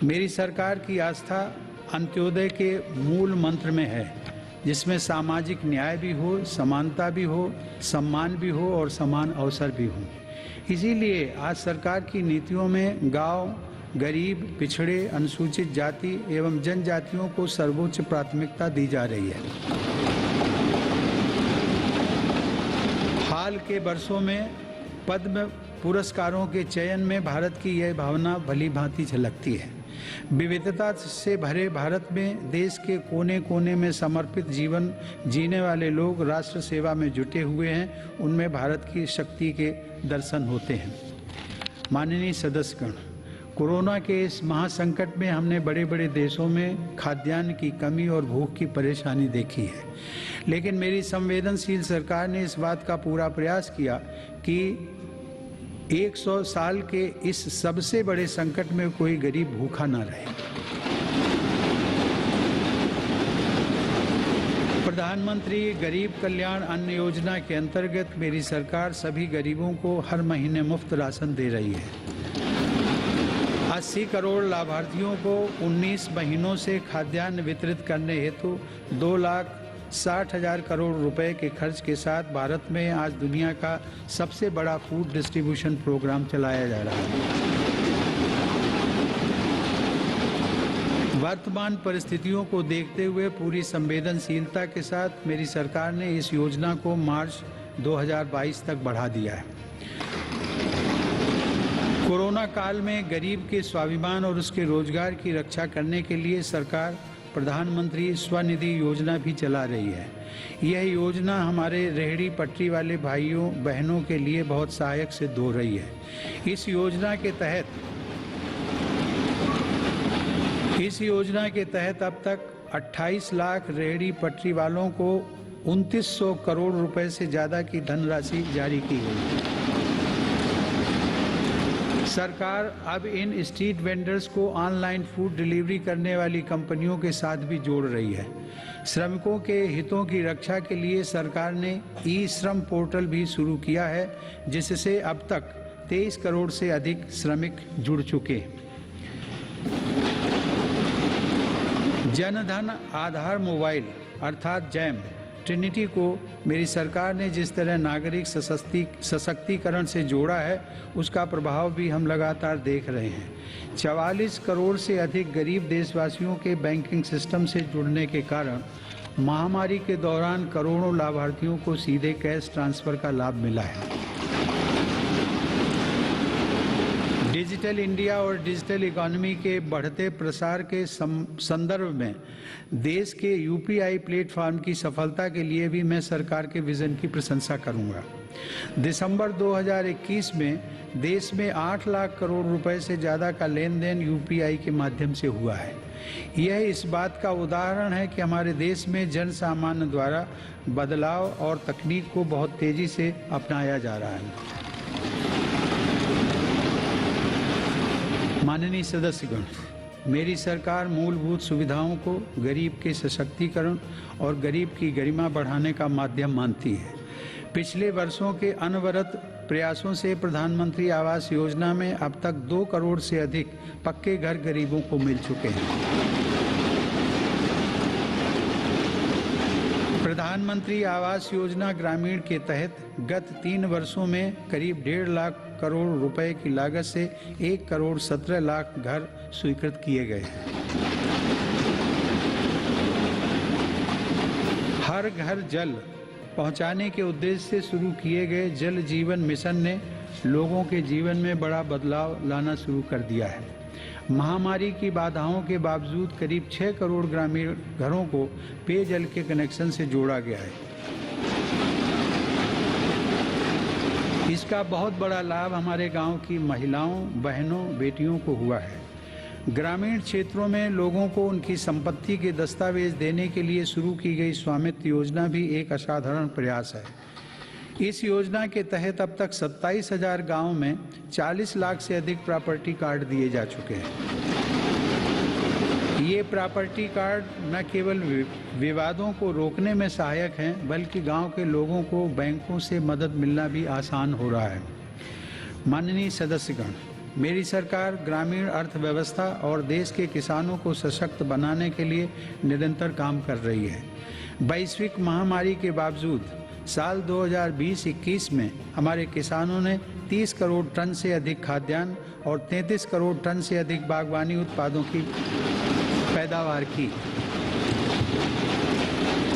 मेरी सरकार की आस्था अंत्योदय के मूल मंत्र में है, जिसमें सामाजिक न्याय भी हो, समानता भी हो, सम्मान भी हो और समान अवसर भी हो। इसीलिए आज सरकार की नीतियों में गांव, गरीब, पिछड़े, अनुसूचित जाति एवं जनजातियों को सर्वोच्च प्राथमिकता दी जा रही है। हाल के वर्षों में पद्म पुरस्कारों के चयन में भारत की यह भावना भली भांति झलकती है। विविधता से भरे भारत में देश के कोने कोने में समर्पित जीवन जीने वाले लोग राष्ट्र सेवा में जुटे हुए हैं। उनमें भारत की शक्ति के दर्शन होते हैं। माननीय सदस्यगण, कोरोना के इस महासंकट में हमने बड़े बड़े देशों में खाद्यान्न की कमी और भूख की परेशानी देखी है, लेकिन मेरी संवेदनशील सरकार ने इस बात का पूरा प्रयास किया कि 100 साल के इस सबसे बड़े संकट में कोई गरीब भूखा न रहे। प्रधानमंत्री गरीब कल्याण अन्न योजना के अंतर्गत मेरी सरकार सभी गरीबों को हर महीने मुफ्त राशन दे रही है। 80 करोड़ लाभार्थियों को 19 महीनों से खाद्यान्न वितरित करने हेतु 2,60,000 करोड़ रुपए के खर्च के साथ भारत में आज दुनिया का सबसे बड़ा फूड डिस्ट्रीब्यूशन प्रोग्राम चलाया जा रहा है। वर्तमान परिस्थितियों को देखते हुए पूरी संवेदनशीलता के साथ मेरी सरकार ने इस योजना को मार्च 2022 तक बढ़ा दिया है। कोरोना काल में गरीब के स्वाभिमान और उसके रोजगार की रक्षा करने के लिए सरकार प्रधानमंत्री स्वनिधि योजना भी चला रही है। यह योजना हमारे रेहड़ी पटरी वाले भाइयों बहनों के लिए बहुत सहायक सिद्ध हो रही है। इस योजना के तहत अब तक 28 लाख रेहड़ी पटरी वालों को 2900 करोड़ रुपए से ज़्यादा की धनराशि जारी की गई है। सरकार अब इन स्ट्रीट वेंडर्स को ऑनलाइन फूड डिलीवरी करने वाली कंपनियों के साथ भी जोड़ रही है। श्रमिकों के हितों की रक्षा के लिए सरकार ने ई श्रम पोर्टल भी शुरू किया है, जिससे अब तक 23 करोड़ से अधिक श्रमिक जुड़ चुके हैं। जनधन आधार मोबाइल अर्थात जैम ट्रिनिटी को मेरी सरकार ने जिस तरह नागरिक सशक्तिकरण से जोड़ा है, उसका प्रभाव भी हम लगातार देख रहे हैं। 44 करोड़ से अधिक गरीब देशवासियों के बैंकिंग सिस्टम से जुड़ने के कारण महामारी के दौरान करोड़ों लाभार्थियों को सीधे कैश ट्रांसफर का लाभ मिला है। डिजिटल इंडिया और डिजिटल इकोनॉमी के बढ़ते प्रसार के संदर्भ में देश के यूपीआई प्लेटफॉर्म की सफलता के लिए भी मैं सरकार के विजन की प्रशंसा करूंगा। दिसंबर 2021 में देश में 8 लाख करोड़ रुपए से ज़्यादा का लेन देन यूपीआई के माध्यम से हुआ है। यह इस बात का उदाहरण है कि हमारे देश में जन सामान्य द्वारा बदलाव और तकनीक को बहुत तेजी से अपनाया जा रहा है। माननीय सदस्यगण, मेरी सरकार मूलभूत सुविधाओं को गरीब के सशक्तिकरण और गरीब की गरिमा बढ़ाने का माध्यम मानती है। पिछले वर्षों के अनवरत प्रयासों से प्रधानमंत्री आवास योजना में अब तक 2 करोड़ से अधिक पक्के घर गरीबों को मिल चुके हैं। प्रधानमंत्री आवास योजना ग्रामीण के तहत गत 3 वर्षों में करीब 1.5 लाख करोड़ रुपए की लागत से 1 करोड़ 17 लाख घर स्वीकृत किए गए हैं। हर घर जल पहुंचाने के उद्देश्य से शुरू किए गए जल जीवन मिशन ने लोगों के जीवन में बड़ा बदलाव लाना शुरू कर दिया है। महामारी की बाधाओं के बावजूद करीब 6 करोड़ ग्रामीण घरों को पेयजल के कनेक्शन से जोड़ा गया है। इसका बहुत बड़ा लाभ हमारे गांव की महिलाओं, बहनों, बेटियों को हुआ है। ग्रामीण क्षेत्रों में लोगों को उनकी संपत्ति के दस्तावेज देने के लिए शुरू की गई स्वामित्व योजना भी एक असाधारण प्रयास है। इस योजना के तहत अब तक 27,000 गाँव में 40 लाख से अधिक प्रॉपर्टी कार्ड दिए जा चुके हैं। ये प्रॉपर्टी कार्ड न केवल विवादों को रोकने में सहायक हैं, बल्कि गांव के लोगों को बैंकों से मदद मिलना भी आसान हो रहा है। माननीय सदस्यगण, मेरी सरकार ग्रामीण अर्थव्यवस्था और देश के किसानों को सशक्त बनाने के लिए निरंतर काम कर रही है। वैश्विक महामारी के बावजूद साल 2020-21 में हमारे किसानों ने 30 करोड़ टन से अधिक खाद्यान्न और 33 करोड़ टन से अधिक बागवानी उत्पादों की पैदावार की।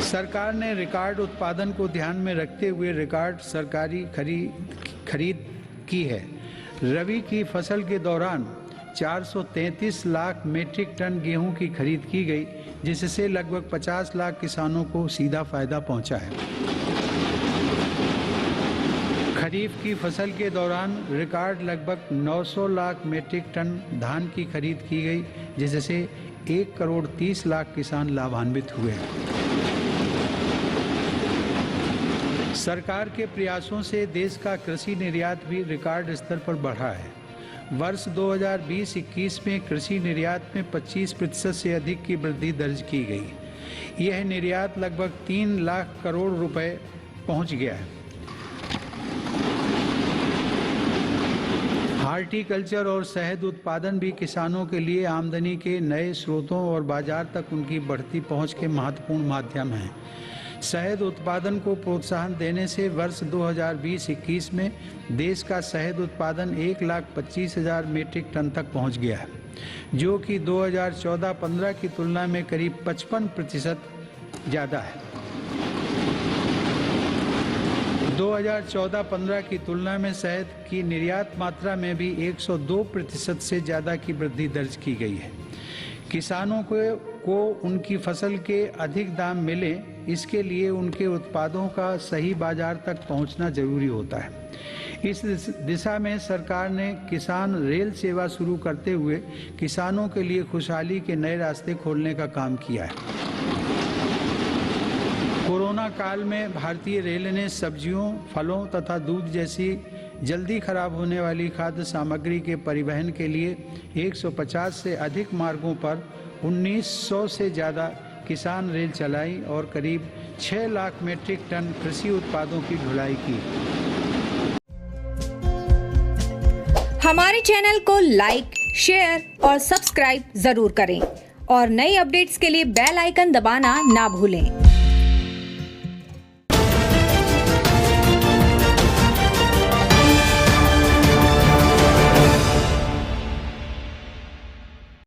सरकार ने रिकॉर्ड उत्पादन को ध्यान में रखते हुए रिकॉर्ड सरकारी खरीद की है। रबी की फसल के दौरान 433 लाख मीट्रिक टन गेहूं की खरीद की गई, जिससे लगभग 50 लाख किसानों को सीधा फायदा पहुंचा है। खरीफ की फसल के दौरान रिकॉर्ड लगभग 900 लाख मीट्रिक टन धान की खरीद की गई, जिससे 1 करोड़ 30 लाख किसान लाभान्वित हुए हैं। सरकार के प्रयासों से देश का कृषि निर्यात भी रिकॉर्ड स्तर पर बढ़ा है। वर्ष 2020-21 में कृषि निर्यात में 25% से अधिक की वृद्धि दर्ज की गई। यह निर्यात लगभग 3 लाख करोड़ रुपए पहुंच गया है। हॉर्टिकल्चर और शहद उत्पादन भी किसानों के लिए आमदनी के नए स्रोतों और बाजार तक उनकी बढ़ती पहुंच के महत्वपूर्ण माध्यम हैं। शहद उत्पादन को प्रोत्साहन देने से वर्ष 2020-21 में देश का शहद उत्पादन 1,25,000 मीट्रिक टन तक पहुंच गया है, जो कि 2014-15 की तुलना में करीब 55% ज़्यादा है। 2014-15 की तुलना में शहद की निर्यात मात्रा में भी 102% से ज़्यादा की वृद्धि दर्ज की गई है। किसानों को उनकी फसल के अधिक दाम मिले, इसके लिए उनके उत्पादों का सही बाजार तक पहुंचना जरूरी होता है। इस दिशा में सरकार ने किसान रेल सेवा शुरू करते हुए किसानों के लिए खुशहाली के नए रास्ते खोलने का काम किया है। कोरोना काल में भारतीय रेल ने सब्जियों, फलों तथा दूध जैसी जल्दी खराब होने वाली खाद्य सामग्री के परिवहन के लिए 150 से अधिक मार्गों पर 1900 से ज़्यादा किसान रेल चलाई और करीब 6 लाख मीट्रिक टन कृषि उत्पादों की ढुलाई की। हमारे चैनल को लाइक, शेयर और सब्सक्राइब जरूर करें और नई अपडेट्स के लिए बेल आइकन दबाना ना भूलें।